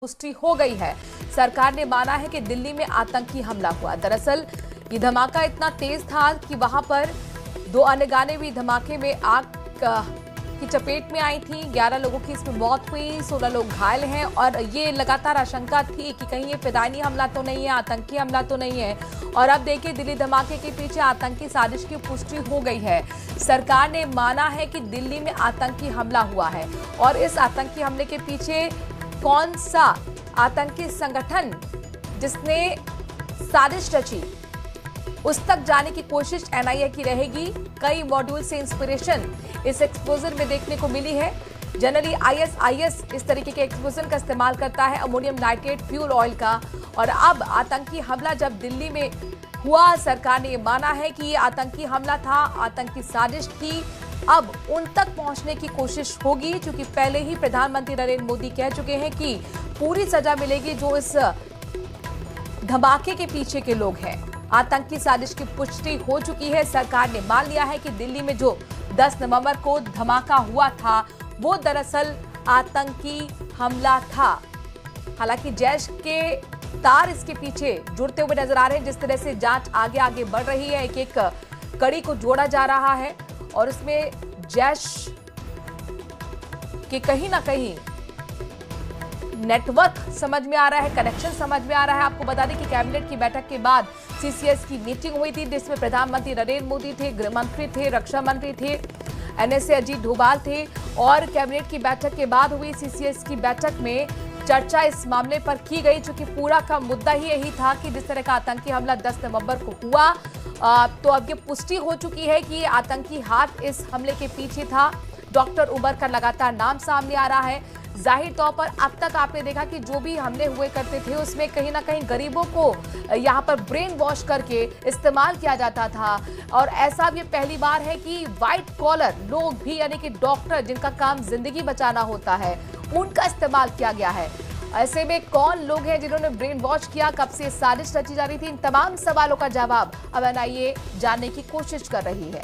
पुष्टि हो गई है। सरकार ने माना है कि दिल्ली में आतंकी हमला हुआ। दरअसल ये धमाका इतना तेज था कि वहां पर दो अन्य गाने भी धमाके में आग की चपेट में आई थी। 11 लोगों की इसमें मौत हुई, 16 लोग घायल हैं और ये लगातार आशंका थी कि कहीं ये फिदायनी हमला तो नहीं है, आतंकी हमला तो नहीं है। और अब देखिए, दिल्ली धमाके के पीछे आतंकी साजिश की पुष्टि हो गई है। सरकार ने माना है कि दिल्ली में आतंकी हमला हुआ है और इस आतंकी हमले के पीछे कौन सा आतंकी संगठन जिसने साजिश रची, उस तक जाने की कोशिश एनआईए की रहेगी। कई मॉड्यूल से इंस्पिरेशन इस एक्सप्लोजन में देखने को मिली है। जनरली आईएसआईएस इस तरीके के एक्सप्लोजन का इस्तेमाल करता है, अमोनियम नाइट्रेट फ्यूल ऑयल का। और अब आतंकी हमला जब दिल्ली में हुआ, सरकार ने यह माना है कि ये आतंकी हमला था, आतंकी साजिश थी। अब उन तक पहुंचने की कोशिश होगी, क्योंकि पहले ही प्रधानमंत्री नरेंद्र मोदी कह चुके हैं कि पूरी सजा मिलेगी जो इस धमाके के पीछे के लोग हैं। आतंकी साजिश की पुष्टि हो चुकी है। सरकार ने मान लिया है कि दिल्ली में जो 10 नवंबर को धमाका हुआ था वो दरअसल आतंकी हमला था। हालांकि जैश के तार इसके पीछे जुड़ते हुए नजर आ रहे हैं। जिस तरह से जांच आगे बढ़ रही है, एक एक कड़ी को जोड़ा जा रहा है और उसमें जैश के कहीं ना कहीं नेटवर्क समझ में आ रहा है, कनेक्शन समझ में आ रहा है। आपको बता दें कि कैबिनेट की बैठक के बाद सीसीएस की मीटिंग हुई थी, जिसमें प्रधानमंत्री नरेंद्र मोदी थे, गृह मंत्री थे, रक्षा मंत्री थे, एनएसए अजीत डोभाल थे। और कैबिनेट की बैठक के बाद हुई सीसीएस की बैठक में चर्चा इस मामले पर की गई, क्योंकि पूरा का मुद्दा ही यही था कि जिस तरह का आतंकी हमला 10 नवंबर को हुआ, तो अब ये पुष्टि हो चुकी है कि आतंकी हाथ इस हमले के पीछे था। डॉक्टर उमर का लगातार नाम सामने आ रहा है। जाहिर तौर पर अब तक आपने देखा कि जो भी हमले हुए करते थे उसमें कहीं ना कहीं गरीबों को यहाँ पर ब्रेन वॉश करके इस्तेमाल किया जाता था। और ऐसा भी पहली बार है कि व्हाइट कॉलर लोग भी, यानी कि डॉक्टर जिनका काम जिंदगी बचाना होता है, उनका इस्तेमाल किया गया है। ऐसे में कौन लोग हैं जिन्होंने ब्रेन वॉश किया, कब से साजिश रची जा रही थी, इन तमाम सवालों का जवाब अब एनआईए जानने की कोशिश कर रही है।